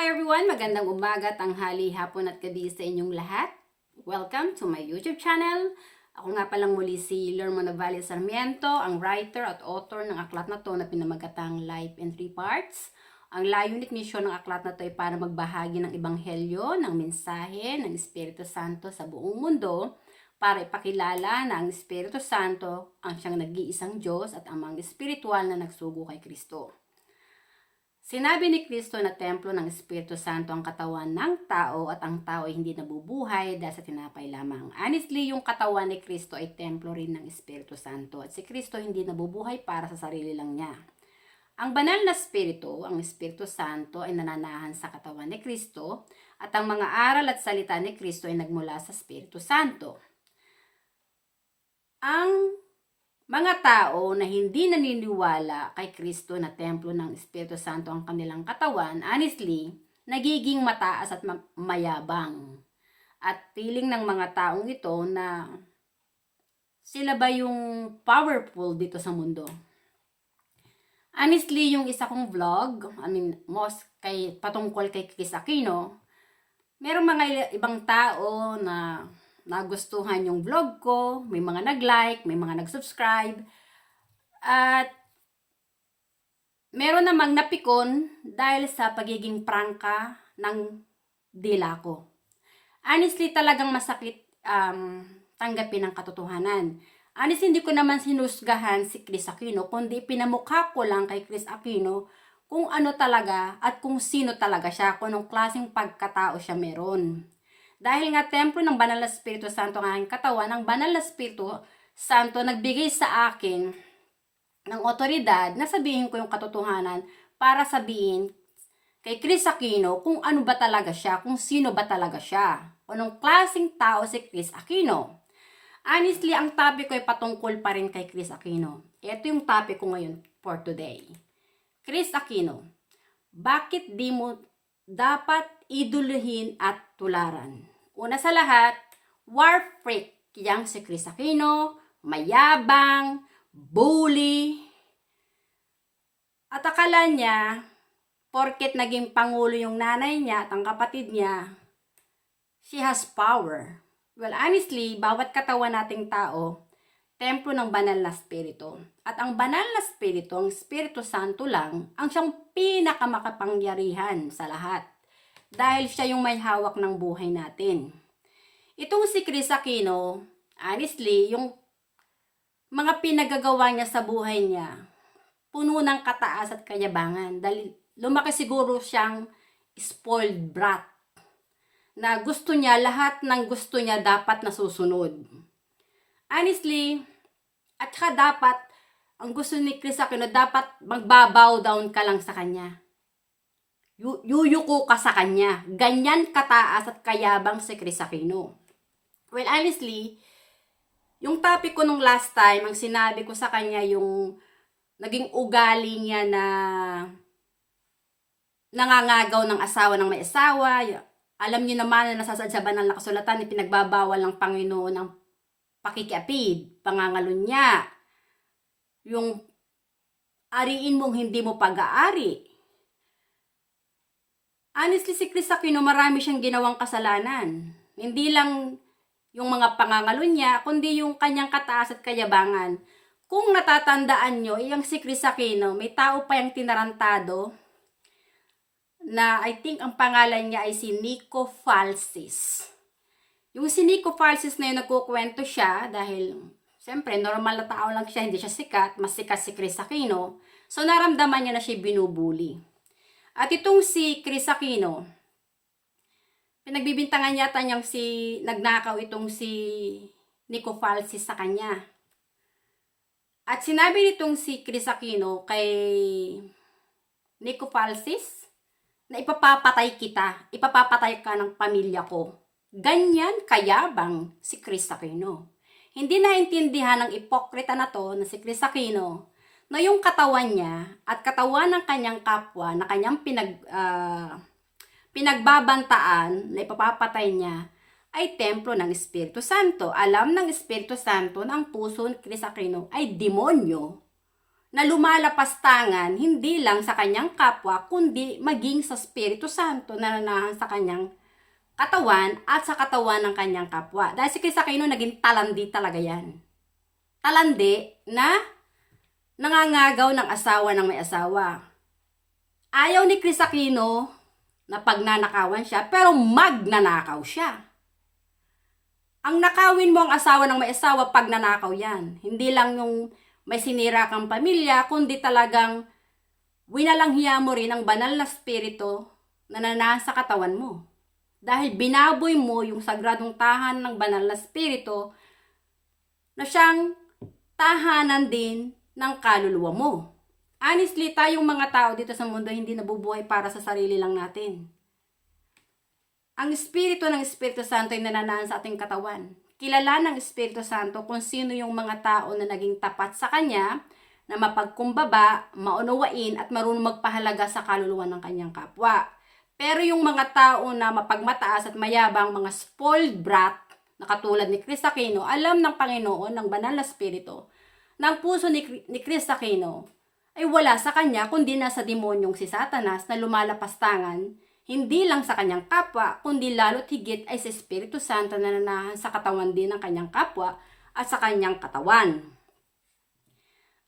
Hi everyone! Magandang umaga, tanghali, hapon at gabi sa inyong lahat. Welcome to my YouTube channel. Ako nga palang muli si Lermo Navalle Sarmiento, ang writer at author ng aklat na to na pinamagatang Life in 3 Parts. Ang layunik misyon ng aklat na to ay para magbahagi ng ebanghelyo, ng mensahe ng Espiritu Santo sa buong mundo para ipakilala na ang Espiritu Santo ang siyang nag-iisang Diyos at ang mga espiritual na nagsugo kay Kristo. Sinabi ni Kristo na templo ng Espiritu Santo ang katawan ng tao at ang tao ay hindi nabubuhay dahil sa tinapay lamang. Honestly, yung katawan ni Kristo ay templo rin ng Espiritu Santo at si Kristo hindi nabubuhay para sa sarili lang niya. Ang banal na Espiritu, ang Espiritu Santo ay nananahan sa katawan ni Kristo at ang mga aral at salita ni Kristo ay nagmula sa Espiritu Santo. Ang mga tao na hindi naniniwala kay Kristo na templo ng Espiritu Santo ang kanilang katawan, honestly, nagiging mataas at mayabang. At feeling ng mga taong ito na sila ba yung powerful dito sa mundo. Honestly, yung isa kong vlog, most patungkol kay Chris Aquino, merong mga ibang tao na nagustuhan yung vlog ko, may mga nag-like, may mga nag-subscribe, at meron namang napikon dahil sa pagiging prangka ng dila ko. Honestly, talagang masakit tanggapin ang katotohanan. Honestly, hindi ko naman sinusgahan si Chris Aquino, kundi pinamukha ko lang kay Chris Aquino kung ano talaga at kung sino talaga siya, kung anong klaseng pagkatao siya meron. Dahil nga templo ng Banal na Espiritu Santo ang aking katawan, ang Banal na Espiritu Santo nagbigay sa akin ng otoridad na sabihin ko yung katotohanan para sabihin kay Chris Aquino kung ano ba talaga siya, kung sino ba talaga siya, anong klaseng tao si Chris Aquino. Honestly, ang topic ko ay patungkol pa rin kay Chris Aquino. Ito yung topic ko ngayon for today. Chris Aquino, bakit di mo dapat iduluhin at tularan? Una sa lahat, war freak yang si Chris Aquino, mayabang, bully, at akala niya, porket naging pangulo yung nanay niya at ang kapatid niya, she has power. Well, honestly, bawat katawan nating tao, templo ng banal na spirito. At ang banal na spirito, ang Espiritu Santo lang, ang siyang pinakamakapangyarihan sa lahat. Dahil siya yung may hawak ng buhay natin. Itong si Chris Aquino, honestly, yung mga pinagagawa niya sa buhay niya, puno ng kataas at kayabangan. Dahil lumaki siguro siyang spoiled brat. Na gusto niya, lahat ng gusto niya dapat nasusunod. Honestly, at saka dapat, ang gusto ni Chris Aquino, dapat magbabow down ka lang sa kanya. Yuyuko ka sa kanya. Ganyan kataas at kayabang si Chris Aquino. Well, honestly, yung topic ko nung last time, ang sinabi ko sa kanya yung naging ugali niya na nangangagaw ng asawa ng may asawa. Alam niyo naman na nasasadya banal na kasulatan, ipinagbabawal ng Panginoon ang pakikiapid, pangangalunya, yung ariin mong hindi mo pag-aari. Honestly, si Chris Aquino, marami siyang ginawang kasalanan. Hindi lang yung mga pangangalo niya, kundi yung kanyang kataas at kayabangan. Kung natatandaan nyo, yung si Chris Aquino, may tao pa yung tinarantado na I think ang pangalan niya ay si Nico Falsis. Yung si Nico Falsis na yun, nagkukwento siya dahil siyempre normal na tao lang siya, hindi siya sikat, mas sikat si Chris Aquino. So naramdaman niya na siya binubuli. At itong si Chris Aquino, pinagbibintangan yata niyang nagnakaw itong si Nico Falsis sa kanya. At sinabi nitong si Chris Aquino kay Nico Falsis na ipapapatay kita, ipapapatay ka ng pamilya ko. Ganyan kayabang si Chris Aquino. Hindi naintindihan ng ipokrita na to na si Chris Aquino na yung katawan niya at katawan ng kanyang kapwa na kanyang pinagbabantaan na ipapapatay niya ay templo ng Espiritu Santo. Alam ng Espiritu Santo na ang puso ni Chris Aquino ay demonyo. na lumalapastangan hindi lang sa kanyang kapwa, kundi maging sa Espiritu Santo na nanahan sa kanyang katawan at sa katawan ng kanyang kapwa. Dahil si Chris Aquino naging talandi talaga yan. Talandi na nangangagaw ng asawa ng may asawa. Ayaw ni Chris Aquino na pagnanakawan siya, pero magnanakaw siya. Ang nakawin mo ang asawa ng may asawa, pagnanakaw yan. Hindi lang yung may sinira kang pamilya, kundi talagang winalanghiya mo rin ang banal na spirito na nanahan sa katawan mo. Dahil binaboy mo yung sagradong tahanan ng banal na spirito na siyang tahanan din ng kaluluwa mo. Honestly, tayong mga tao dito sa mundo hindi nabubuhay para sa sarili lang natin. Ang Espiritu ng Espiritu Santo ay nananahan sa ating katawan. Kilala ng Espiritu Santo kung sino yung mga tao na naging tapat sa Kanya, na mapagkumbaba, maunawain at marunong magpahalaga sa kaluluwa ng kanyang kapwa. Pero yung mga tao na mapagmataas at mayabang, mga spoiled brat, na katulad ni Chris Aquino, alam ng Panginoon, ng banal na spirito, ng puso ni Chris Aquino, ay wala sa kanya kundi nasa demonyong si Satanas na lumalapastangan, hindi lang sa kanyang kapwa, kundi lalo't higit ay sa Espiritu Santo na nanahan sa katawan din ng kanyang kapwa at sa kanyang katawan.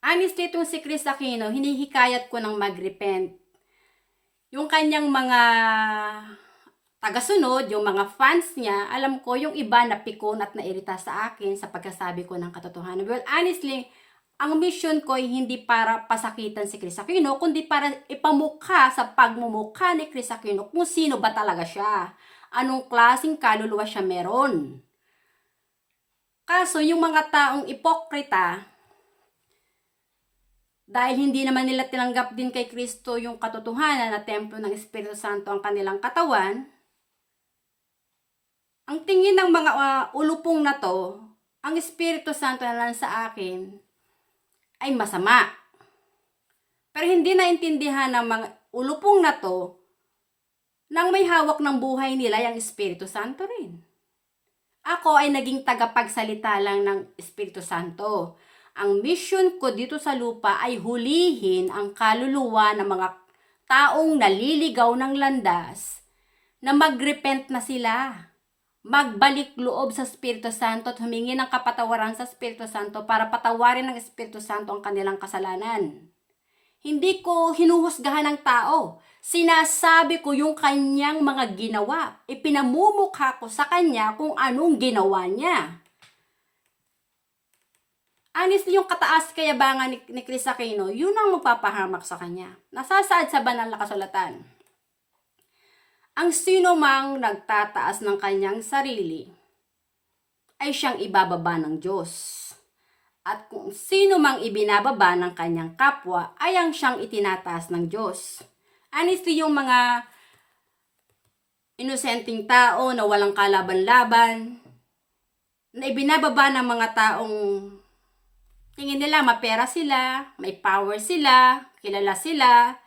Honestly, itong si Chris Aquino, hinihikayat ko ng mag-repent. Yung kanyang mga tagasunod, yung mga fans niya, alam ko yung iba na pikon at nairita sa akin sa pagkasabi ko ng katotohanan. Well, honestly, ang mission ko ay hindi para pasakitan si Chris Aquino, kundi para ipamukha sa pagmumukha ni Chris Aquino kung sino ba talaga siya. Anong klaseng kaluluwa siya meron. Kaso, yung mga taong ipokrita, dahil hindi naman nila tinanggap din kay Kristo yung katotohanan na templo ng Espiritu Santo ang kanilang katawan, ang tingin ng mga ulupong na to, ang Espiritu Santo na lang sa akin, ay masama. Pero hindi naintindihan ng mga ulupong na to nang may hawak ng buhay nila yung Espiritu Santo rin. Ako ay naging tagapagsalita lang ng Espiritu Santo. Ang mission ko dito sa lupa ay hulihin ang kaluluwa ng mga taong naliligaw ng landas na mag-repent na sila. Magbalik loob sa Espiritu Santo at humingi ng kapatawaran sa Espiritu Santo para patawarin ng Espiritu Santo ang kanilang kasalanan. Hindi ko hinuhusgahan ng tao. Sinasabi ko yung kanyang mga ginawa. Ipinamumukha ko sa kanya kung anong ginawa niya. Honestly, yung kataas kayabangan ni Chris Aquino, yun ang magpapahamak sa kanya. Nasasaad sa banal na kasulatan. Ang sino mang nagtataas ng kanyang sarili ay siyang ibababa ng Diyos. At kung sino mang ibinababa ng kanyang kapwa ay ang siyang itinataas ng Diyos. Honestly, yung mga inosenteng tao na walang kalaban-laban, na ibinababa ng mga taong tingin nila mapera sila, may power sila, kilala sila,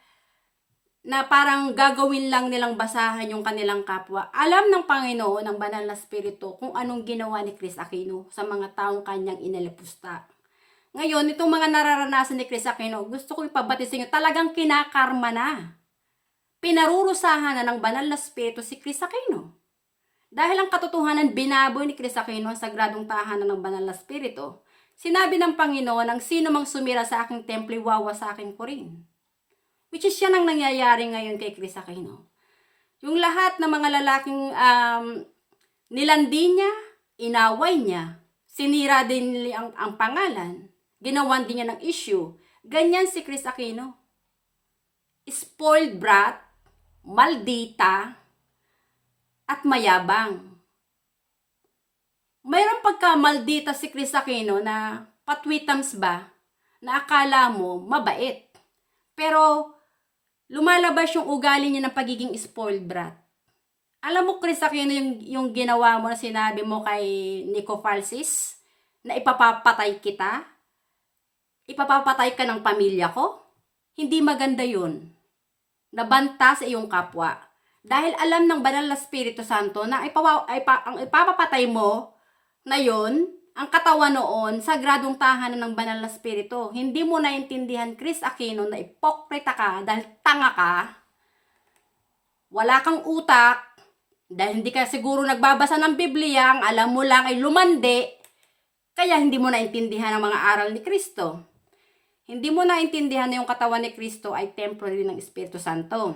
na parang gagawin lang nilang basahan yung kanilang kapwa. Alam ng Panginoon, ng banal na spirito, kung anong ginawa ni Chris Aquino sa mga taong kanyang inalipusta. Ngayon, itong mga nararanasan ni Chris Aquino, gusto ko ipabati sa inyo, talagang kinakarma na. Pinarurusahan na ng banal na spirito si Chris Aquino. Dahil ang katotohanan, binaboy ni Chris Aquino ang sagradong tahanan ng banal na spirito. Sinabi ng Panginoon, ang sino mang sumira sa aking templo, wawasakin ko rin. Which is yan ang nangyayari ngayon kay Chris Aquino. Yung lahat ng mga lalaking nilandi niya, inaway niya, sinira din nila ang pangalan, ginawan din niya ng issue. Ganyan si Chris Aquino. Spoiled brat, maldita, at mayabang. Mayroong pagka-maldita si Chris Aquino na patwitams ba, na akala mo mabait. Pero lumalabas yung ugali niya ng pagiging spoiled brat. Alam mo, Chris Aquino, yung ginawa mo na sinabi mo kay Nico Falsis, na ipapapatay kita? Ipapapatay ka ng pamilya ko? Hindi maganda yun. Nabanta sa iyong kapwa. Dahil alam ng banal na Espiritu Santo na ang ipapapatay mo na yun Ang katawan noon, sagradong tahanan ng banal na spirito. Hindi mo naintindihan, Chris Aquino, na ipokrita ka dahil tanga ka, wala kang utak, dahil hindi ka siguro nagbabasa ng Biblia, ang alam mo lang ay lumandi, kaya hindi mo naintindihan ang mga aral ni Kristo. Hindi mo naintindihan na yung katawan ni Kristo ay templo rin ng Espiritu Santo,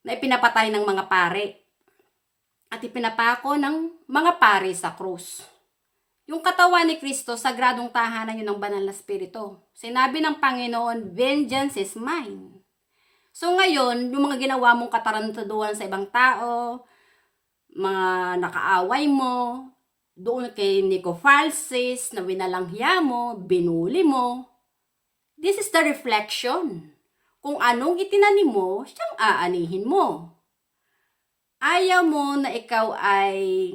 na ipinapatay ng mga pare at ipinapako ng mga pare sa krus. Yung katawan ni Kristo, sagradong tahanan yun ng banal na spirito. Sinabi ng Panginoon, vengeance is mine. So ngayon, yung mga ginawa mong katarantaduhan sa ibang tao, mga nakaaway mo, doon kay Nico Falsis, na winalanghiya mo, binuli mo, this is the reflection. Kung anong itinanim mo, siyang aanihin mo. Ayaw mo na ikaw ay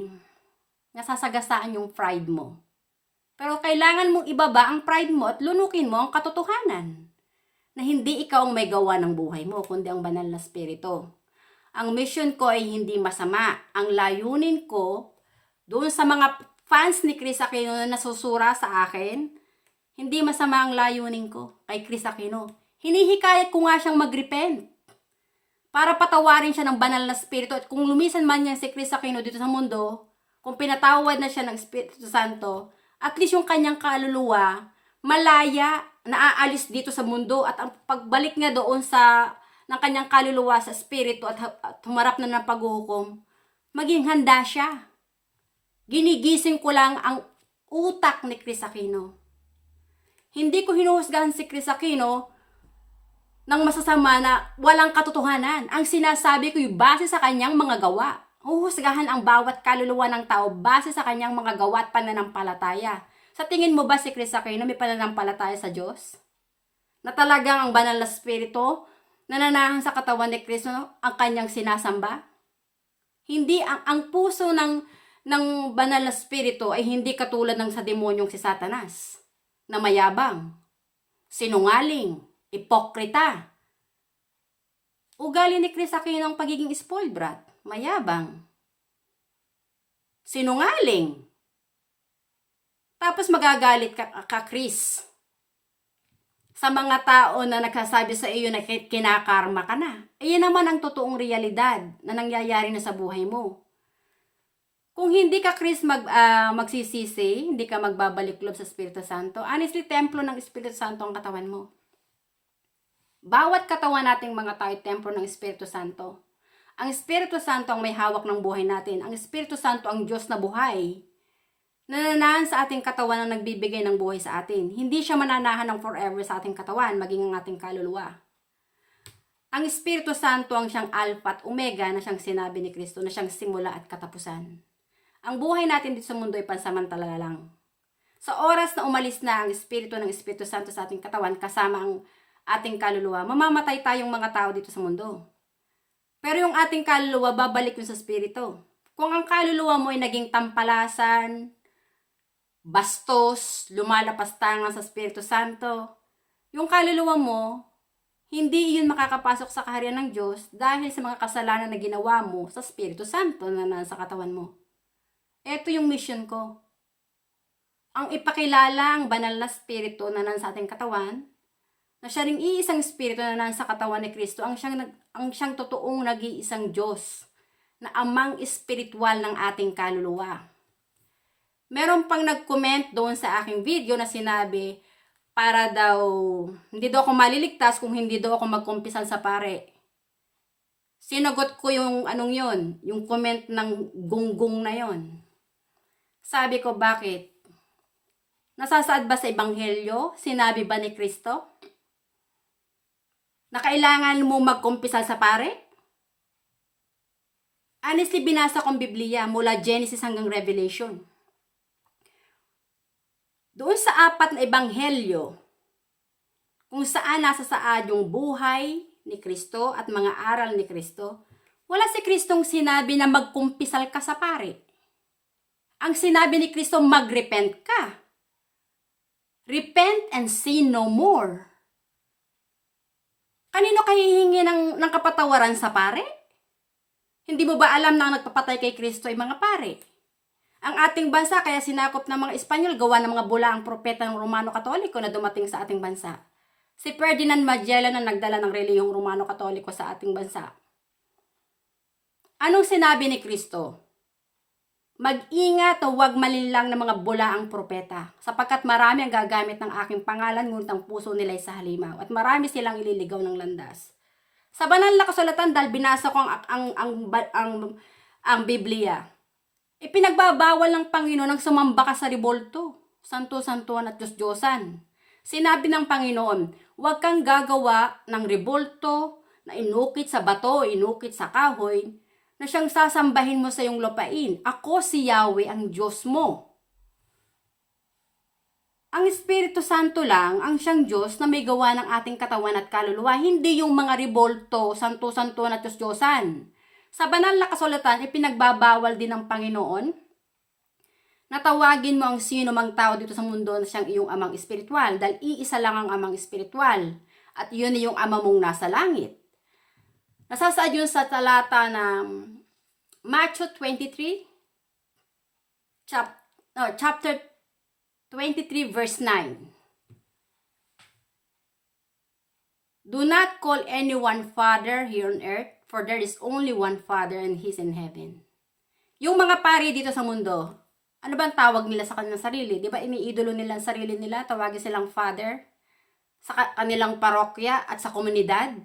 nasasagasaan yung pride mo. Pero kailangan mong ibaba ang pride mo at lunukin mo ang katotohanan na hindi ikaw ang may gawa ng buhay mo, kundi ang banal na spirito. Ang mission ko ay hindi masama. Ang layunin ko, doon sa mga fans ni Chris Aquino na nasusura sa akin, hindi masama ang layunin ko kay Chris Aquino. Hinihikayat ko nga siyang mag-repent para patawarin siya ng banal na spirito. At kung lumisan man niya si Chris Aquino dito sa mundo, kung pinatawad na siya ng Espiritu Santo, at least yung kanyang kaluluwa, malaya, naaalis dito sa mundo, at ang pagbalik nga doon ng kanyang kaluluwa sa Espiritu at humarap na ng paghuhukom, maging handa siya. Ginigising ko lang ang utak ni Chris Aquino. Hindi ko hinuhusgahan si Chris Aquino ng masasama na walang katotohanan. Ang sinasabi ko yung base sa kanyang mga gawa. Huhusgahan ang bawat kaluluwa ng tao base sa kanyang mga gawa at pananampalataya. Sa tingin mo ba si Chris Aquino may pananampalataya sa Diyos? Na talagang ang banal na spirito nananahan sa katawan ni Kristo ang kanyang sinasamba? Hindi, ang puso ng banal na spirito ay hindi katulad ng sa demonyong si Satanas, na mayabang, sinungaling, ipokrita. Ugali ni Chris Aquino ang pagiging spoiled brat, mayabang, sinungaling. Tapos magagalit ka Chris, sa mga tao na nagsasabi sa iyo na kinakarma ka na. Iyan naman ang totoong realidad na nangyayari na sa buhay mo. Kung hindi ka Chris magsisisi, hindi ka magbabalik loob sa Espiritu Santo, honestly, templo ng Espiritu Santo ang katawan mo. Bawat katawan nating mga tao, templo ng Espiritu Santo. Ang Espiritu Santo ang may hawak ng buhay natin. Ang Espiritu Santo ang Diyos na buhay. Nananahan sa ating katawan na nagbibigay ng buhay sa atin. Hindi siya mananahan ng forever sa ating katawan, maging ang ating kaluluwa. Ang Espiritu Santo ang siyang Alpha at Omega na siyang sinabi ni Kristo, na siyang simula at katapusan. Ang buhay natin dito sa mundo ay pansamantala lang. Sa oras na umalis na ang Espiritu ng Espiritu Santo sa ating katawan kasama ang ating kaluluwa, mamamatay tayong mga tao dito sa mundo. Pero yung ating kaluluwa, babalik yun sa Espiritu. Kung ang kaluluwa mo ay naging tampalasan, bastos, lumalapastangan sa Espiritu Santo, yung kaluluwa mo, hindi yun makakapasok sa kaharian ng Diyos dahil sa mga kasalanan na ginawa mo sa Espiritu Santo na nasa katawan mo. Ito yung mission ko. Ang ipakilala ang banal na spirito na nasa ating katawan, na siya ring iisang spirito na nasa katawan ni Kristo, ang siyang totoong nag-iisang Diyos, na amang espiritual ng ating kaluluwa. Meron pang nag-comment doon sa aking video na sinabi, para daw, hindi daw ako maliligtas kung hindi daw ako magkumpisal sa pare. Sinagot ko yung yung comment ng gunggong na yon. Sabi ko, bakit? Nasasaad ba sa Ebanghelyo? Sinabi ba ni Kristo na kailangan mo magkumpisal sa pare? Honestly, binasa kong Biblia mula Genesis hanggang Revelation. Doon sa 4 na Ebanghelyo, kung saan nasa saad yung buhay ni Kristo at mga aral ni Kristo, wala si Kristong sinabi na magkumpisal ka sa pare. Ang sinabi ni Kristo, magrepent ka. Repent and sin no more. Kanino ka hihingi ng kapatawaran sa pare? Hindi mo ba alam na ang nagpapatay kay Kristo ay mga pare? Ang ating bansa, kaya sinakop ng mga Espanyol, gawa ng mga bulaang propeta ng Romano Katoliko na dumating sa ating bansa. Si Ferdinand Magellan na nagdala ng relihiyong Romano Katoliko sa ating bansa. Anong sinabi ni Kristo? Mag-ingat o huwag malinlang ng mga bulaang propeta, sapagkat marami ang gagamit ng aking pangalan, ngunit ang puso nila ay sa halimaw, at marami silang ililigaw ng landas. Sa banal na kasulatan, dahil binasa ko ang Biblia, ipinagbabawal ng Panginoon ang sumamba ka sa ribolto, santo-santuan at Diyos-Diyosan. Sinabi ng Panginoon, huwag kang gagawa ng ribolto na inukit sa bato, inukit sa kahoy, na siyang sasambahin mo sa iyong lupain. Ako si Yahweh ang Diyos mo. Ang Espiritu Santo lang ang siyang Diyos na may gawa ng ating katawan at kaluluwa, hindi yung mga ribolto, santo-santuan at Diyos-Diyosan. Sa banal na kasulatan, ipinagbabawal din ng Panginoon na tawagin mo ang sino mang tao dito sa mundo na siyang iyong amang espiritual, dahil iisa lang ang amang espiritual, at yun ay yung ama mong nasa langit. Nasasaad yun sa talata ng Matthew 23, chapter 23, verse 9. Do not call anyone father here on earth, for there is only one Father and He's in heaven. Yung mga pari dito sa mundo, ano ba ang tawag nila sa kanilang sarili? Di ba iniidolo nila ang sarili nila? Tawagin silang father sa kanilang parokya at sa komunidad.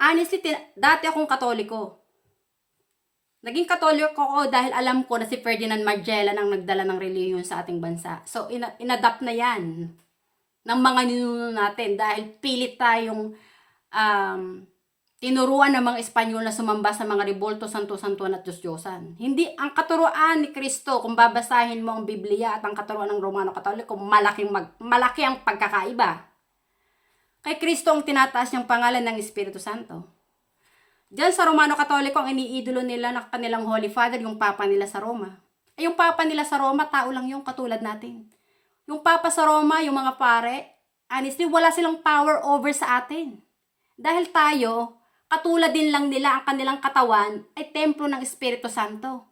Honestly, dati akong Katoliko. Naging Katoliko ko dahil alam ko na si Ferdinand Magellan ang nagdala ng relihiyon sa ating bansa. So, inadapt na yan ng mga ninuno natin dahil pilit tayong tinuruan ng mga Espanyol na sumamba sa mga ribolto, santo-santuan at Diyos-Diyosan. Hindi, ang katuruan ni Kristo, kung babasahin mo ang Biblia at ang katuruan ng Romano Katoliko, malaki ang pagkakaiba. Kay Kristo ang tinataas niyang pangalan ng Espiritu Santo. Diyan sa Romano Katoliko, ang iniidolo nila na kanilang Holy Father, yung Papa nila sa Roma. Ay, yung Papa nila sa Roma, tao lang yung katulad natin. Yung Papa sa Roma, yung mga pare, honestly, wala silang power over sa atin. Dahil tayo, katulad din lang nila, ang kanilang katawan ay templo ng Espiritu Santo.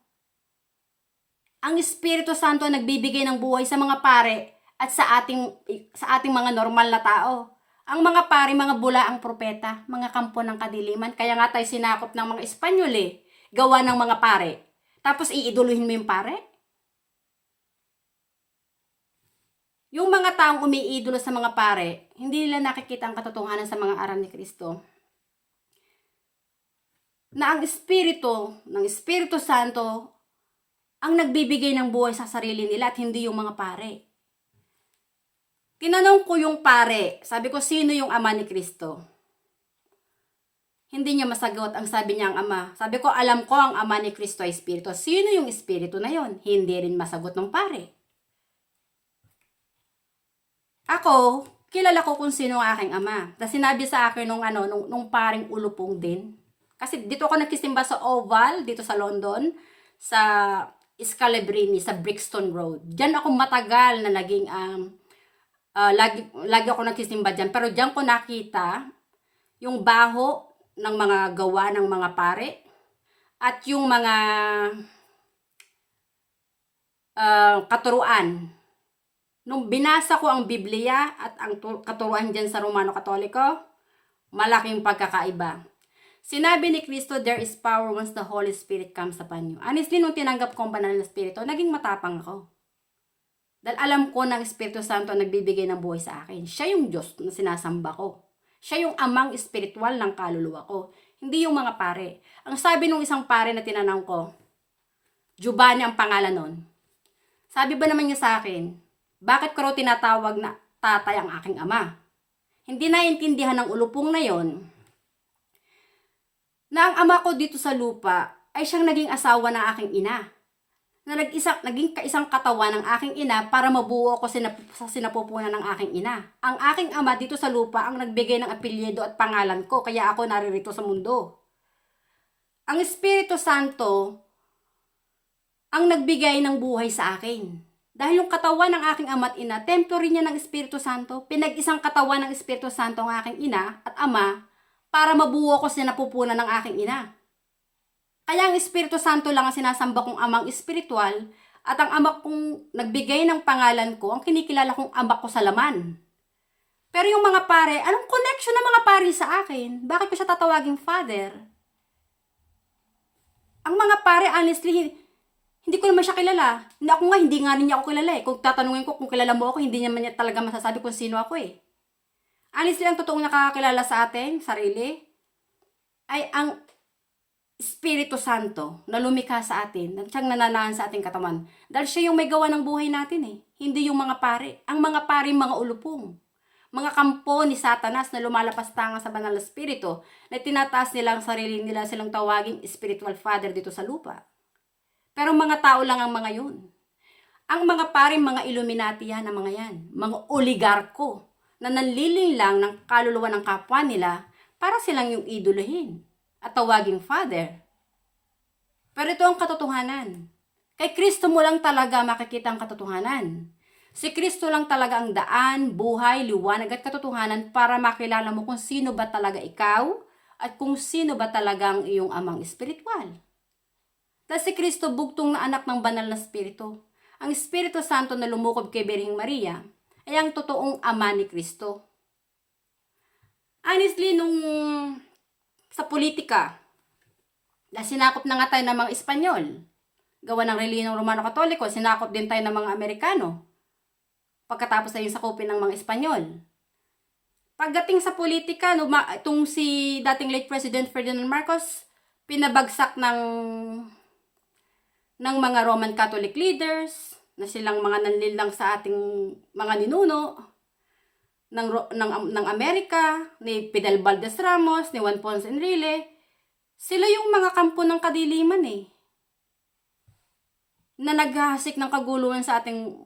Ang Espiritu Santo nagbibigay ng buhay sa mga pare at sa ating mga normal na tao. Ang mga pari, mga bulaang propeta, mga kampo ng kadiliman. Kaya nga tayo sinakop ng mga Espanyol gawa ng mga pare. Tapos iiduluhin mo yung pare? Yung mga taong umiidolo sa mga pare, hindi nila nakikita ang katotohanan sa mga aral ni Kristo. Na ang Espiritu ng Espiritu Santo ang nagbibigay ng buhay sa sarili nila at hindi yung mga pare. Tinanong ko yung pare, sabi ko, sino yung ama ni Kristo? Hindi niya masagot, ang sabi niya ang ama. Sabi ko, alam ko ang ama ni Kristo ay Espiritu. Sino yung Espiritu na yon? Hindi rin masagot ng pare. Ako, kilala ko kung sino ang aking ama. Tapos sinabi sa akin nung paring ulupong din. Kasi dito ako nagkisimba sa Oval, dito sa London, sa Scalabrini, sa Brixton Road. Diyan ako matagal na naging lagi ako nagsisimba dyan. Pero dyan ko nakita yung baho ng mga gawa ng mga pare at yung mga katuruan. Nung binasa ko ang Biblia at ang katuruan dyan sa Romano Katoliko, malaking pagkakaiba. Sinabi ni Kristo, there is power once the Holy Spirit comes upon you. Honestly, nung tinanggap ko ang banal na Espiritu, naging matapang ako. Dahil alam ko na ang Espiritu Santo nagbibigay ng buhay sa akin. Siya yung Diyos na sinasamba ko. Siya yung amang espiritual ng kaluluwa ko. Hindi yung mga pare. Ang sabi nung isang pare na tinanong ko, Giovanni ang pangalan nun. Sabi ba naman niya sa akin, bakit ko raw tinatawag na tatay ang aking ama? Hindi naiintindihan ng ulupong na yon na ang ama ko dito sa lupa ay siyang naging asawa ng aking ina. Na naging kaisang katawan ng aking ina para mabuo ko sa sinapupunan ng aking ina. Ang aking ama dito sa lupa ang nagbigay ng apelyido at pangalan ko, kaya ako naririto sa mundo. Ang Espiritu Santo ang nagbigay ng buhay sa akin. Dahil yung katawan ng aking ama at ina, templo rin niya ng Espiritu Santo. Pinag-isang katawan ng Espiritu Santo ang aking ina at ama para mabuo ko sa sinapupunan ng aking ina. Kaya ang Espiritu Santo lang ang sinasamba kong amang espiritual at ang ama kong nagbigay ng pangalan ko, ang kinikilala kong ama ko sa laman. Pero yung mga pare, anong connection ng mga pare sa akin? Bakit ko siya tatawaging father? Ang mga pare, honestly, hindi ko naman siya kilala. Hindi nga rin niya ako kilala eh. Kung tatanungin ko kung kilala mo ako, hindi naman niya talaga masasabi kung sino ako eh. Honestly, ang totoong nakakakilala sa ating sarili ay ang Espiritu Santo na lumikha sa atin, na siyang nananahan sa ating katawan. Dahil siya yung may gawa ng buhay natin eh. Hindi yung mga pare. Ang mga pare, mga ulupong. Mga kampo ni Satanas na lumalapas tanga sa banal na espiritu na tinataas nila ang sarili nila silang tawaging spiritual father dito sa lupa. Pero mga tao lang ang mga yun. Ang mga pare, mga Illuminati yan, ang mga yan. Mga oligarko na nanliling lang ng kaluluwa ng kapwa nila para silang yung idolohin at tawaging father. Pero ito ang katotohanan. Kay Kristo mo lang talaga makikita ang katotohanan. Si Kristo lang talaga ang daan, buhay, liwanag at katotohanan para makilala mo kung sino ba talaga ikaw at kung sino ba talaga ang iyong amang espiritual. Dahil si Kristo bugtong na anak ng banal na espiritu. Ang Espiritu Santo na lumukob kay Birheng Maria ay ang totoong ama ni Kristo. Honestly, nung sa politika, dahil sinakop na nga tayo ng mga Espanyol, gawa ng relihiyong Romano-Katoliko, sinakop din tayo ng mga Amerikano, pagkatapos ay yung sakupin ng mga Espanyol. Pagdating sa politika, itong si dating late President Ferdinand Marcos, pinabagsak ng mga Roman Catholic leaders, na silang mga nanlilang sa ating mga ninuno, ng Amerika, ni Fidel Valdez Ramos, ni Juan Ponce Enrile. Sila yung mga kampo ng kadiliman eh, na naghahasik ng kaguluhan sa ating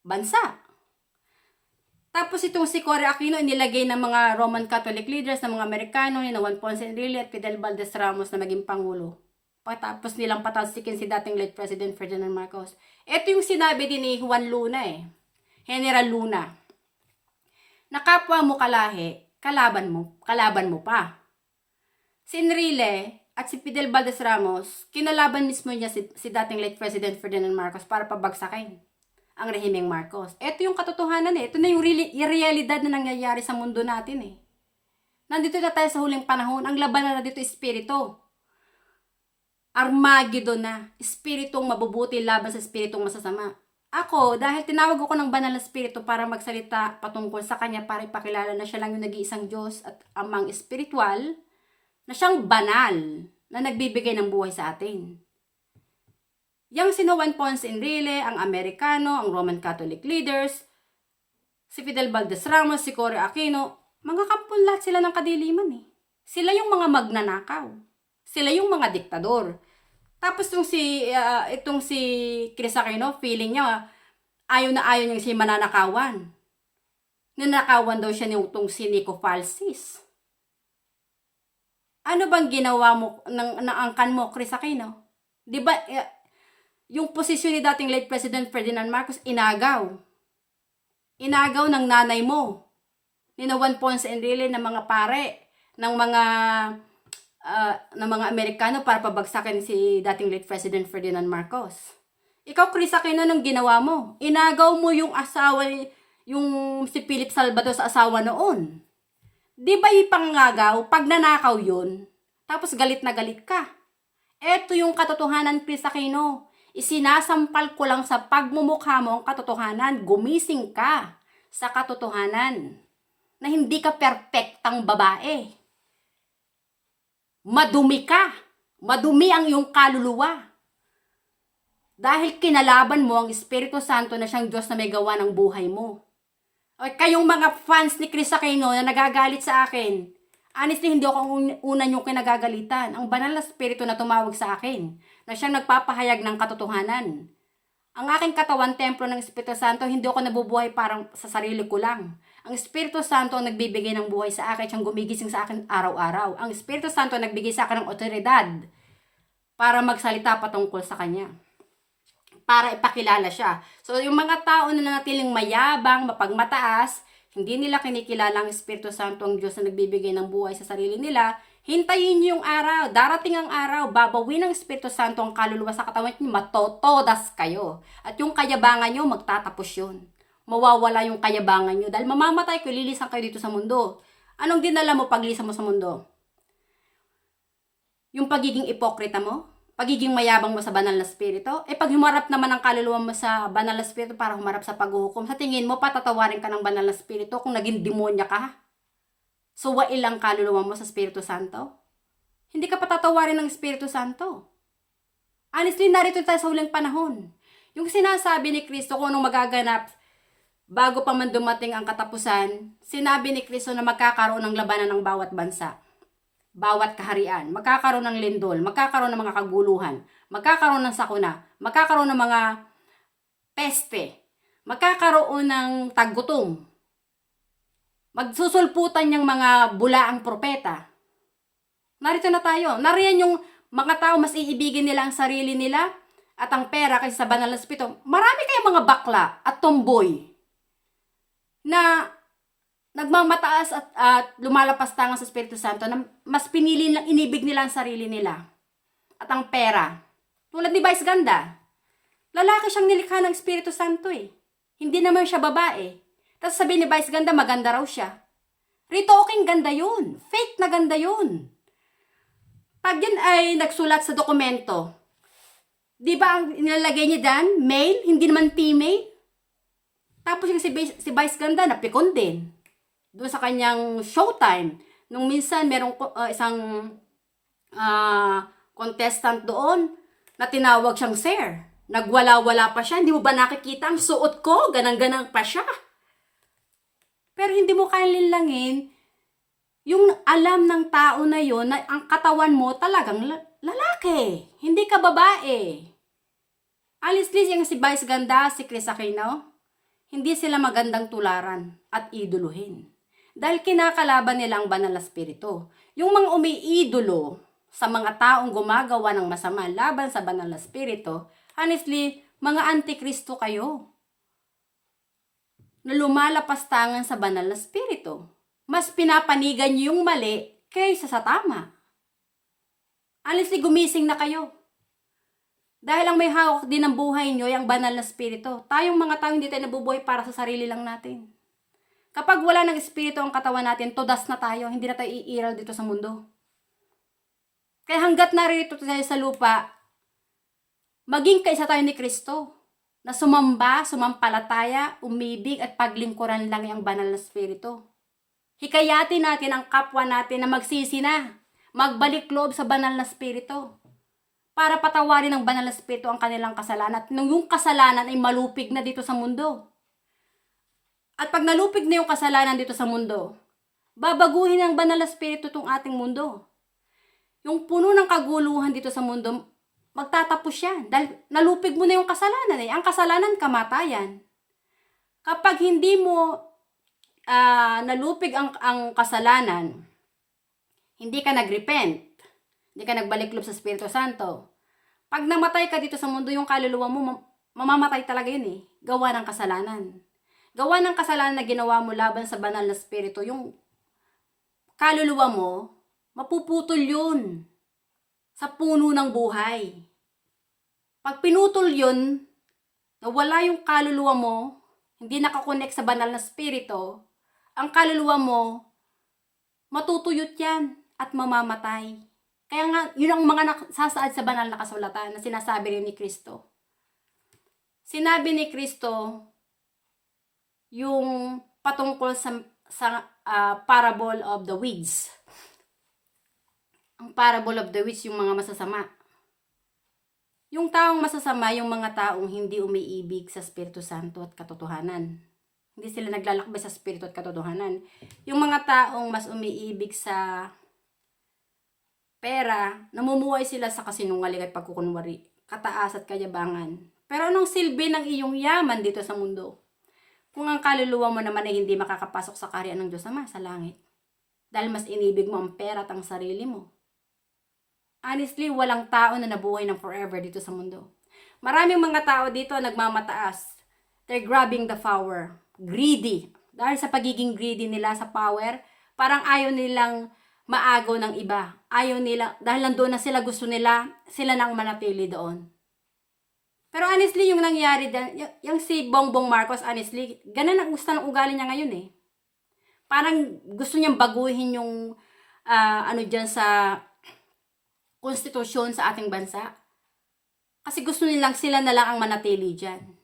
bansa. Tapos itong si Cory Aquino, inilagay ng mga Roman Catholic leaders, ng mga Amerikano, ni Juan Ponce Enrile at Fidel Valdez Ramos na maging pangulo. Patapos nilang patalsikin si dating late President Ferdinand Marcos. Ito yung sinabi din ni Juan Luna eh, General Luna, na kapwa mo kalahi, kalaban mo pa. Si Enrile at si Fidel Valdez Ramos, kinalaban mismo niya si dating late President Ferdinand Marcos para pabagsakin ang rehimeng Marcos. Ito yung katotohanan eh. Ito na yung realidad na nangyayari sa mundo natin eh. Nandito na tayo sa huling panahon. Ang labanan na dito espiritu. Armageddon na. Espiritong mabubuti laban sa espiritong masasama. Ako, dahil tinawag ako ng banal na espiritu para magsalita patungkol sa kanya para ipakilala na siya lang yung nag-iisang Diyos at amang espiritual, na siyang banal na nagbibigay ng buhay sa atin. Yang sino Juan Ponce Enrile, ang Amerikano, ang Roman Catholic leaders, si Fidel Valdez Ramos, si Cory Aquino, mga kampon lahat sila ng kadiliman eh. Sila yung mga magnanakaw. Sila yung mga diktador. Tapos itong si Chris Aquino, feeling niya, ayaw niya siya mananakawan. Nanakawan daw siya nitong si Nico Falsis. Ano bang ginawa mo, naangkan mo, Chris Aquino? Diba, yung posisyon ni dating late President Ferdinand Marcos, inagaw. Inagaw ng nanay mo. Ni Juan Ponce Enrile ng mga pare, ng mga Amerikano para pabagsakin si dating late President Ferdinand Marcos. Ikaw, Chris Aquino, anong ginawa mo? Inagaw mo yung asawa, yung si Philip Salvador sa asawa noon. Di ba yung pangagaw, pag nanakaw yun, tapos galit na galit ka? Eto yung katotohanan, Chris Aquino. Isinasampal ko lang sa pagmumukha mo ang katotohanan. Gumising ka sa katotohanan na hindi ka perpektang babae. Madumi ka. Madumi ang iyong kaluluwa. Dahil kinalaban mo ang Espiritu Santo na siyang Diyos na may gawa ng buhay mo. O kayong mga fans ni Chris Aquino na nagagalit sa akin, honestly, hindi ako una yung kinagagalitan. Ang banal na Espiritu na tumawag sa akin, na siyang nagpapahayag ng katotohanan. Ang aking katawan, templo ng Espiritu Santo, hindi ako nabubuhay parang sa sarili ko lang. Ang Espiritu Santo ang nagbibigay ng buhay sa akin, siyang gumigising sa akin araw-araw. Ang Espiritu Santo ang nagbigay sa akin ng otoridad para magsalita patungkol sa Kanya. Para ipakilala siya. So, yung mga tao na nanatiling mayabang, mapagmataas, hindi nila kinikilala ang Espiritu Santo, ang Diyos na nagbibigay ng buhay sa sarili nila, Hintayin niyo yung araw. Darating ang araw, babawin ng Espiritu Santo ang kaluluwa sa katawan niyo, matotodas kayo. At yung kayabangan niyo, magtatapos yun. Mawawala yung kayabangan niyo dahil mamamatay kayo, lilisan kayo dito sa mundo. Anong dinala mo paglisan mo sa mundo? Yung pagiging ipokrita mo? Pagiging mayabang mo sa banal na spirito? Pag humarap naman ang kaluluwa mo sa banal na spirito para humarap sa paghuhukom, sa tingin mo, patatawarin ka ng banal na spirito kung naging demonya ka? Suwail ang kaluluwa mo sa Espiritu Santo? Hindi ka patatawarin ng Espiritu Santo. Honestly, narito tayo sa huling panahon. Yung sinasabi ni Kristo kung anong magaganap bago pa man dumating ang katapusan, sinabi ni Kristo na magkakaroon ng labanan ng bawat bansa. Bawat kaharian, magkakaroon ng lindol, magkakaroon ng mga kaguluhan, magkakaroon ng sakuna, magkakaroon ng mga peste, magkakaroon ng taggutom, magsusulputan niyang mga bulaang propeta. Narito na tayo. Nariyan yung mga tao, mas iibigin nila ang sarili nila at ang pera kaysa sa banal na spirito. Marami kayong mga bakla at tomboy na nagmamataas at lumalapas tangan sa Espiritu Santo na mas pinili lang, inibig nila ang sarili nila at ang pera. Tulad ni Vice Ganda. Lalaki siyang nilikha ng Espiritu Santo eh. Hindi naman siya babae. Tapos sabi ni Vice Ganda, maganda raw siya. Rito okay, ganda yun. Fake na ganda yun. Pag yun ay nagsulat sa dokumento, di ba ang nilalagay niya dyan, male, hindi naman female? Tapos yung si Vice Ganda, napikon din. Doon sa kanyang showtime. Nung minsan, merong isang contestant doon na tinawag siyang sir. Nagwala-wala pa siya. Hindi mo ba nakikita ang suot ko? Ganang-ganang pa siya. Pero hindi mo kaya linlangin yung alam ng tao na yon na ang katawan mo talagang lalaki. Hindi ka babae. Honestly, yung si Vice Ganda, si Chris Aquino, hindi sila magandang tularan at iduluhin. Dahil kinakalaban nila ang banal na spirito. Yung mga umiidolo sa mga taong gumagawa ng masama laban sa banal na spirito, honestly, mga antikristo kayo na lumalapas tangan sa banal na spirito. Mas pinapanigan niyo yung mali kaysa sa tama. Honestly, gumising na kayo. Dahil ang may hawak din ng buhay niyo, yung banal na spirito. Tayong mga tao, hindi tayo nabubuhay para sa sarili lang natin. Kapag wala ng espiritu ang katawan natin, todas na tayo, hindi na tayo iiral dito sa mundo. Kaya hanggat narito tayo sa lupa, maging kaisa tayo ni Kristo. Na sumamba, sumampalataya, umibig at paglingkuran lang yung banal na spirito. Hikayatin natin ang kapwa natin na magsisi na, magbalik loob sa banal na spirito. Para patawarin ng banal na spirito ang kanilang kasalanan. At nung yung kasalanan ay malupig na dito sa mundo. At pag nalupig na yung kasalanan dito sa mundo, babaguhin ng banal na spirito itong ating mundo. Yung puno ng kaguluhan dito sa mundo, magtatapos yan. Dahil nalupig mo na yung kasalanan eh. Ang kasalanan, kamatayan. Kapag hindi mo nalupig ang kasalanan, hindi ka nagrepent, hindi ka nagbalik loob sa Espiritu Santo, pag namatay ka dito sa mundo, yung kaluluwa mo, mamamatay talaga yun eh. Gawa ng kasalanan. Gawa ng kasalanan na ginawa mo laban sa banal na spirito, yung kaluluwa mo, mapuputol yun sa puno ng buhay. Pag pinutol yun, nawala yung kaluluwa mo, hindi nakakonect sa banal na spirito, ang kaluluwa mo, matutuyot yan at mamamatay. Kaya nga, yun ang mga nasasaad sa banal na kasulatan na sinasabi rin ni Kristo. Sinabi ni Kristo, yung patungkol sa parable of the weeds. Ang parable of the weeds, yung mga masasama. Yung taong masasama, yung mga taong hindi umiibig sa Espiritu Santo at katotohanan. Hindi sila naglalakbay sa Espiritu at katotohanan. Yung mga taong mas umiibig sa pera, namumuhay sila sa kasinungaling at pagkukunwari, kataas at kayabangan. Pero anong silbi ng iyong yaman dito sa mundo? Kung ang kaluluwa mo naman ay hindi makakapasok sa kaharian ng Diyos Ama sa langit. Dahil mas inibig mo ang pera at ang sarili mo. Honestly, walang tao na nabuhay ng forever dito sa mundo. Maraming mga tao dito nagmamataas. They're grabbing the power. Greedy. Dahil sa pagiging greedy nila sa power, parang ayaw nilang maagaw ng iba. Ayaw nila, dahil nandoon na sila, gusto nila, sila nang manatili doon. Pero honestly, yung nangyari din, yung si Bongbong Marcos, honestly, ganun ang gusto ng ugali niya ngayon eh. Parang gusto niyang baguhin yung, ano dyan sa konstitusyon sa ating bansa. Kasi gusto nilang sila na lang ang manatili dyan.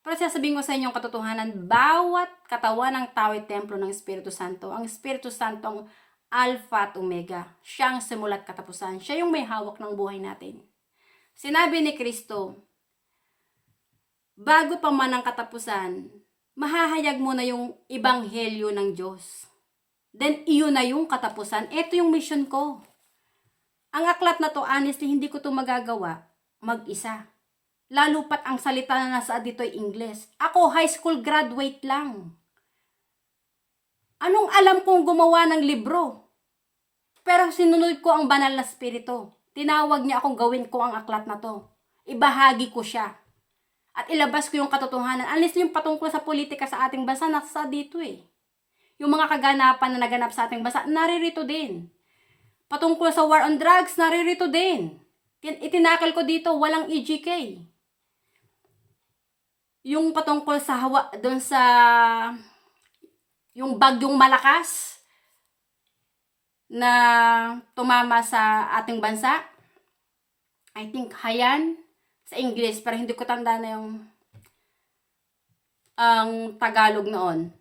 Pero sasabihin ko sa inyong katotohanan, bawat katawan ng tao ay templo ng Espiritu Santo. Ang Espiritu Santo ang Alpha at Omega. Siya ang simula at katapusan. Siya yung may hawak ng buhay natin. Sinabi ni Kristo, bago pa man ang katapusan, mahahayag mo na yung ebanghelyo ng Diyos. Then, iyon na yung katapusan. Ito yung mission ko. Ang aklat na to, honestly, hindi ko to magagawa mag-isa. Lalo pat ang salita na nasa dito ay English. Ako, high school graduate lang. Anong alam kong gumawa ng libro? Pero sinunod ko ang banal na spirito. Tinawag niya akong gawin ko ang aklat na to. Ibahagi ko siya. At ilabas ko yung katotohanan. Honestly, yung patungkol sa politika sa ating bansa, nasa dito eh. Yung mga kaganapan na naganap sa ating bansa, naririto din. Patungkol sa war on drugs, naririto din. Itinakal ko dito, walang EGK. Yung patungkol sa doon sa yung bagyong malakas na tumama sa ating bansa. I think Haiyan sa English, pero hindi ko tanda na yung ang Tagalog noon,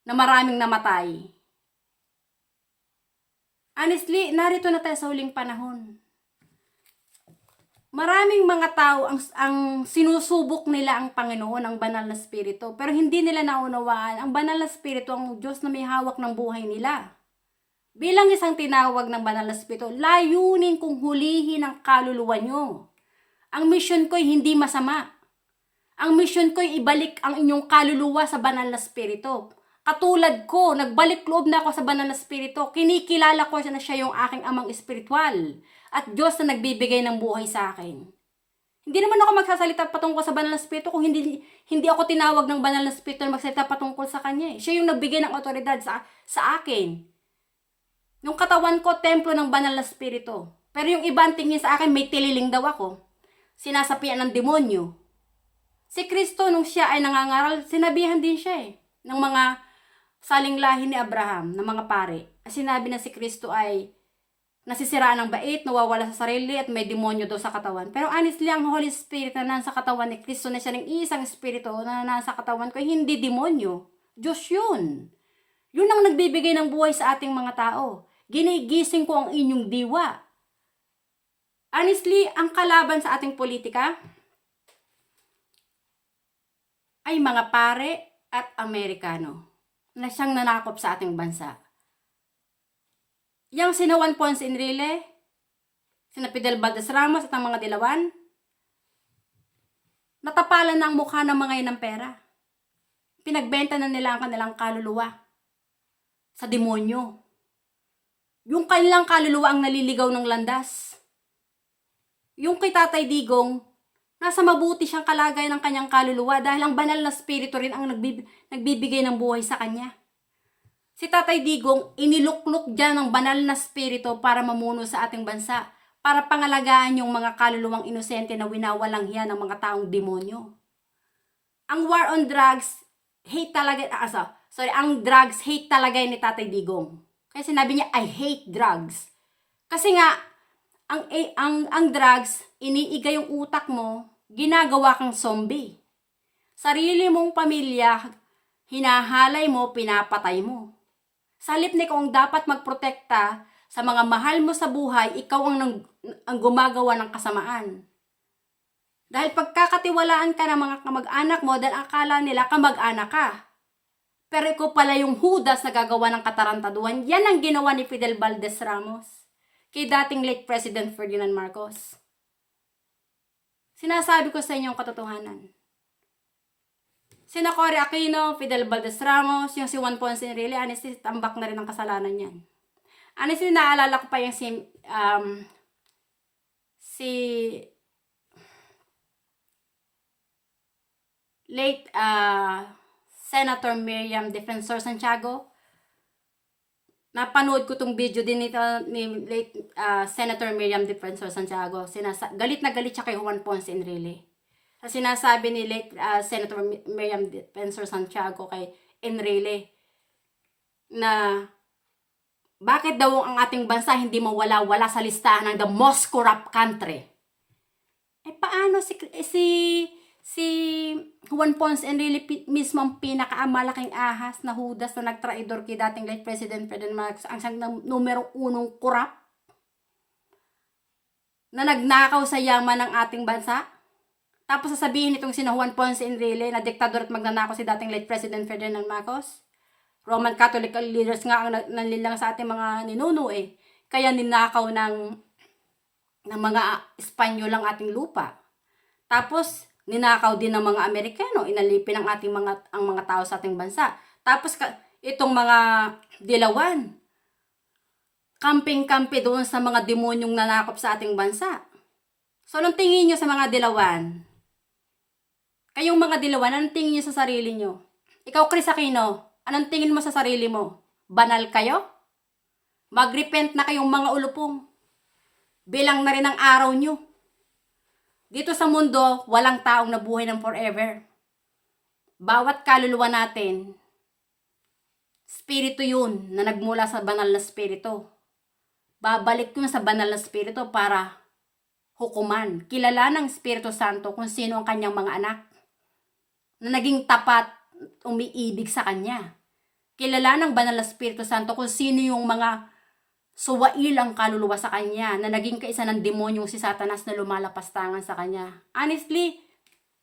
na maraming namatay. Honestly, narito na tayo sa huling panahon. Maraming mga tao ang sinusubok nila ang Panginoon, ang banal na spirito. Pero hindi nila naunawaan, ang banal na spirito ang Diyos na may hawak ng buhay nila. Bilang isang tinawag ng banal na spirito, layunin kong hulihin ang kaluluwa nyo. Ang mission ko'y hindi masama. Ang mission ko'y ibalik ang inyong kaluluwa sa banal na spirito. Katulad ko, nagbalik loob na ako sa banal na spirito. Kinikilala ko na siya yung aking amang espiritual. At Diyos na nagbibigay ng buhay sa akin. Hindi naman ako magsasalita patungkol sa banal na spirito kung hindi ako tinawag ng banal na spirito na magsalita patungkol sa kanya. Siya yung nagbigay ng otoridad sa akin. Yung katawan ko, templo ng banal na spirito. Pero yung ibang tingin sa akin, may tililing daw ako. Sinasapian ng demonyo. Si Kristo, nung siya ay nangangaral, sinabihan din siya ng mga saling lahi ni Abraham, ng mga pare. Sinabi na si Kristo ay nasisiraan ng bait, nawawala sa sarili, at may demonyo daw sa katawan. Pero honestly, ang Holy Spirit na nasa katawan ni Kristo na siya ng isang espiritu na nasa katawan ko, hindi demonyo. Diyos yun. Yun ang nagbibigay ng buhay sa ating mga tao. Ginigising ko ang inyong diwa. Honestly, ang kalaban sa ating politika ay mga pare at Amerikano na siyang nanakop sa ating bansa. Yang sina Juan Ponce Enrile, sina Fidel Valdez Ramos at ang mga dilawan, natapalan na ang mukha ng mga yan ng pera. Pinagbenta na nila ang kanilang kaluluwa sa demonyo. Yung kanilang kaluluwa ang naliligaw ng landas. Yung kay Tatay Digong, nasa mabuti siyang kalagayan ng kanyang kaluluwa dahil ang banal na spirito rin ang nagbibigay ng buhay sa kanya. Si Tatay Digong, inilukluk dyan ng banal na spirito para mamuno sa ating bansa, para pangalagaan yung mga kaluluwang inosente na winawalang hiya ng mga taong demonyo. Ang war on drugs, ang drugs, hate talaga ni Tatay Digong. Kaya sinabi niya, I hate drugs. Kasi nga, ang drugs, iniiga yung utak mo, ginagawa kang zombie. Sarili mong pamilya, hinahalay mo, pinapatay mo. Sa halip na ikaw ang dapat magprotekta sa mga mahal mo sa buhay, ikaw ang gumagawa ng kasamaan. Dahil pagkakatiwalaan ka ng mga kamag-anak mo, dahil akala nila kamag-anak ka. Pero ikaw pala yung Judas na gagawa ng katarantaduhan. Yan ang ginawa ni Fidel Valdez Ramos kay dating late President Ferdinand Marcos. Sinasabi ko sa inyo ang katotohanan. Sina Cory Aquino, Fidel Valdez Ramos, yung si Juan Ponce Enrile, honestly, tambak na rin ang kasalanan yan. Honestly, naalala ko pa yung si late Senator Miriam Defensor Santiago. napanood ko tong video din nito ni late Senator Miriam Defensor Santiago. Galit na galit siya kay Juan Ponce Enrile. Sa sinasabi ni late Senator Miriam Defensor Santiago kay Enrile na bakit daw ang ating bansa hindi mawala-wala sa listahan ng the most corrupt country? Eh paano si Juan Ponce Enrile mismo ang pinakamalaking ahas na hudas na nagtraidor kay dating late President Ferdinand Marcos, ang siyang numero unong corrupt na nagnakaw sa yaman ng ating bansa? Tapos sasabihin itong sina Juan Ponce Enrile na diktador at magnanakaw si dating late President Ferdinand Marcos? Roman Catholic leaders nga ang nanlilang sa ating mga ninuno eh. Kaya ninakaw ng mga Espanyol ang ating lupa. Tapos ninakaw din ng mga Amerikano, inalipin ang mga tao sa ating bansa. Tapos itong mga dilawan, kamping-kampi doon sa mga demonyong nanakop sa ating bansa. So anong tingin nyo sa mga dilawan? Kayong mga dilawan, anong tingin nyo sa sarili nyo? Ikaw, Chris Aquino, anong tingin mo sa sarili mo? Banal kayo? Mag-repent na kayong mga ulupong. Bilang na rin ang araw nyo. Dito sa mundo, walang taong nabuhay ng forever. Bawat kaluluwa natin, spirito yun na nagmula sa banal na spirito. Babalik yun sa banal na spirito para hukuman. Kilala ng Espiritu Santo kung sino ang kanyang mga anak na naging tapat, umiibig sa kanya. Kilala ng banal na Espiritu Santo kung sino yung mga suwailang kaluluwa sa kanya na naging kaisa ng demonyong si Satanas na lumalapastangan sa kanya. Honestly,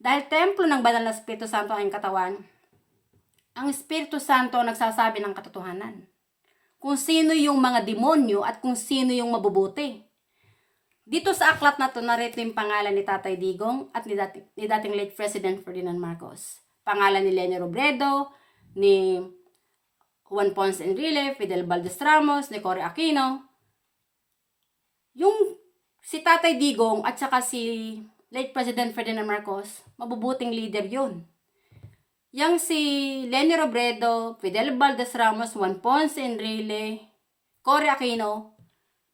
dahil templo ng banal na Espiritu Santo ang katawan, ang Espiritu Santo nagsasabi ng katotohanan. Kung sino yung mga demonyo at kung sino yung mabubuti. Dito sa aklat na to, narito yung pangalan ni Tatay Digong at ni dating late President Ferdinand Marcos. Pangalan ni Leni Robredo, ni Juan Ponce Enrile, Fidel Valdez Ramos, ni Cory Aquino. Yung si Tatay Digong at saka si late President Ferdinand Marcos, mabubuting leader yun. Yang si Leni Robredo, Fidel Valdez Ramos, Juan Ponce Enrile, Cory Aquino,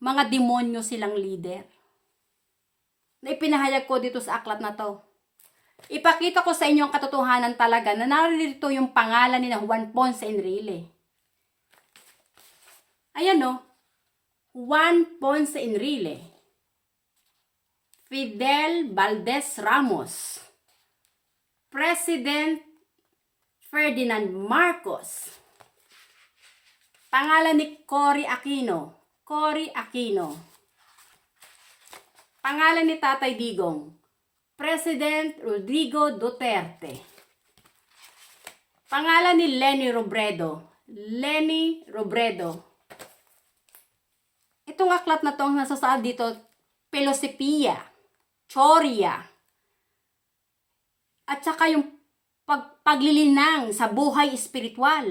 mga demonyo silang leader. Na ipinahayag ko dito sa aklat na to. Ipakita ko sa inyo ang katotohanan talaga na narito yung pangalan ni Juan Ponce Enrile. Ayan no, Juan Ponce Enrile, Fidel Valdez Ramos, President Ferdinand Marcos, pangalan ni Cory Aquino, pangalan ni Tatay Digong, President Rodrigo Duterte, pangalan ni Leni Robredo. Itong aklat na to, nasasaad dito, Filosofia, Teorya, at saka yung paglilinang sa buhay espiritual.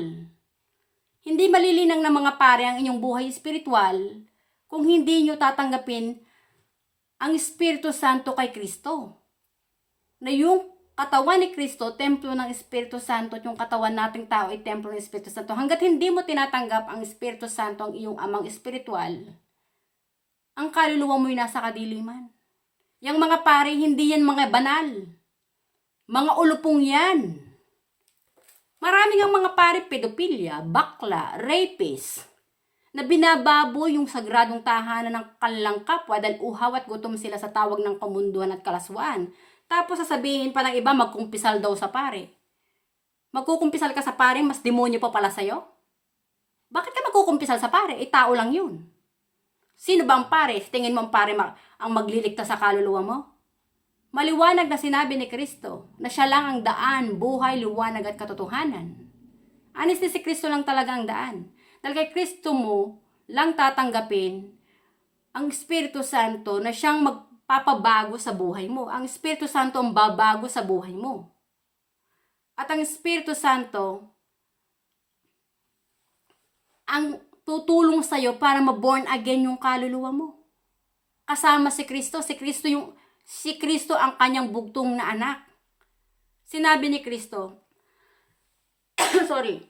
Hindi malilinang ng mga pare ang inyong buhay espiritual kung hindi nyo tatanggapin ang Espiritu Santo kay Kristo. Na yung katawan ni Kristo, templo ng Espiritu Santo, at yung katawan nating tao ay templo ng Espiritu Santo. Hanggat hindi mo tinatanggap ang Espiritu Santo, ang iyong amang espiritual, ang kaluluwa mo'y nasa kadiliman. Yang mga pare, hindi yan mga banal. Mga ulupong yan. Maraming ang mga pare, pedophilia, bakla, rapist, na binababo yung sagradong tahanan ng kanilang kapwa dahil uhaw at gutom sila sa tawag ng kamunduhan at kalaswaan. Tapos sasabihin pa ng iba, magkumpisal daw sa pare. Magkukumpisal ka sa pare, mas demonyo pa pala sa'yo? Bakit ka magkukumpisal sa pare? Tao lang yun. Sino ba ang pare? Tingin mo ang pare ang magliligtas sa kaluluwa mo? Maliwanag na sinabi ni Kristo na siya lang ang daan, buhay, liwanag at katotohanan. Honestly, si Kristo lang talaga ang daan. Dahil kay Kristo mo lang tatanggapin ang Espiritu Santo na siyang magpapabago sa buhay mo. Ang Espiritu Santo ang babago sa buhay mo. At ang Espiritu Santo ang tutulong sa'yo para ma-born again yung kaluluwa mo. Kasama si Kristo. Si Kristo ang kanyang bugtong na anak. Sinabi ni Kristo, sorry,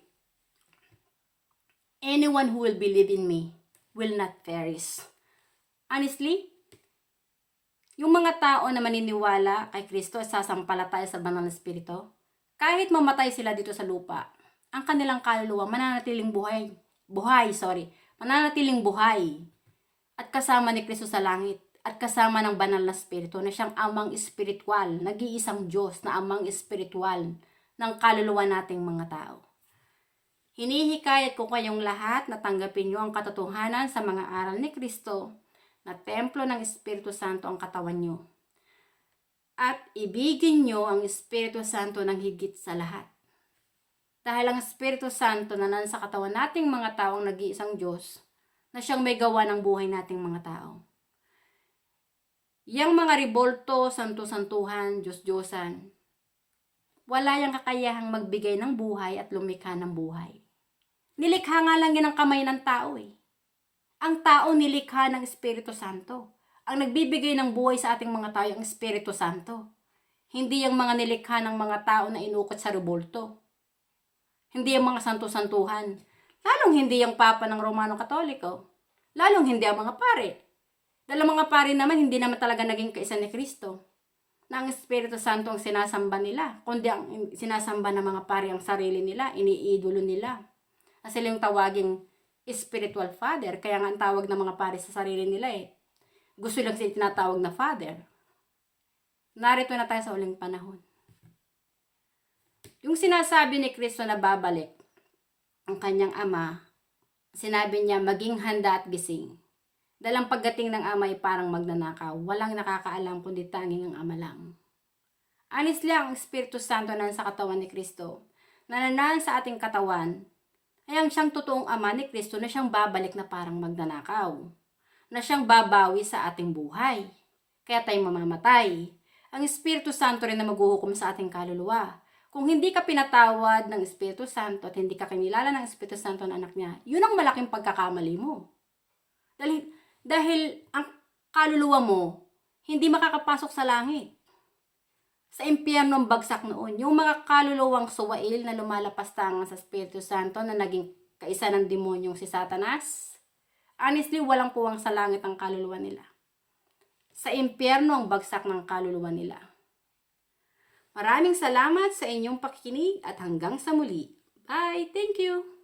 anyone who will believe in me will not perish. Honestly, yung mga tao na maniniwala kay Kristo at sasampalataya sa banal na espiritu, kahit mamatay sila dito sa lupa, ang kanilang kaluluwa mananatiling mananatiling buhay at kasama ni Kristo sa langit at kasama ng banal na espiritu na siyang amang espiritual, nag-iisang Diyos na amang espiritual ng kaluluwa nating mga tao. Hinihikayat ko kayong lahat na tanggapin niyo ang katotohanan sa mga aral ni Kristo na templo ng Espiritu Santo ang katawan niyo. At ibigin niyo ang Espiritu Santo ng higit sa lahat. Dahil ang Espiritu Santo na nasa katawan nating mga taong nag-iisang Diyos na siyang may gawa ng buhay nating mga tao. Yang mga ribolto, santo-santuhan, Diyos-Diyosan, wala yang kakayahang magbigay ng buhay at lumikha ng buhay. Nilikha nga lang yan ang kamay ng tao eh. Ang tao nilikha ng Espiritu Santo. Ang nagbibigay ng buhay sa ating mga tao ang Espiritu Santo. Hindi yung mga nilikha ng mga tao na inukot sa ribolto. Hindi yung mga santo-santuhan. Lalong hindi yung Papa ng Romano Katoliko. Lalong hindi ang mga pare. Dahil mga pare naman, hindi naman talaga naging kaisa ni Kristo. Na ang Espiritu Santo ang sinasamba nila. Kundi ang sinasamba ng mga pare ang sarili nila, iniidolo nila. Na sila yung tawaging spiritual father. Kaya nga ang tawag ng mga pare sa sarili nila gusto lang sila tinatawag na father. Narito na tayo sa uling panahon. Yung sinasabi ni Kristo na babalik ang kanyang ama, sinabi niya maging handa at gising. Dahil ang pagdating ng ama ay parang magnanakaw. Walang nakakaalam kundi tanging ang ama lang. Honestly, ang Espiritu Santo na sa katawan ni Kristo, na nanaan sa ating katawan, ay ang siyang totoong ama ni Kristo na siyang babalik na parang magnanakaw. Na siyang babawi sa ating buhay. Kaya tayo mamamatay. Ang Espiritu Santo rin na maghuhukom sa ating kaluluwa. Kung hindi ka pinatawad ng Espiritu Santo at hindi ka kinilala ng Espiritu Santo na anak niya, yun ang malaking pagkakamali mo. Dahil ang kaluluwa mo, hindi makakapasok sa langit. Sa impyerno ang bagsak noon. Yung mga kaluluwang suwail na lumalapastangan sa Espiritu Santo na naging kaisa ng demonyong si Satanas, honestly, walang puwang sa langit ang kaluluwa nila. Sa impyerno ang bagsak ng kaluluwa nila. Maraming salamat sa inyong pakikinig at hanggang sa muli. Bye! Thank you!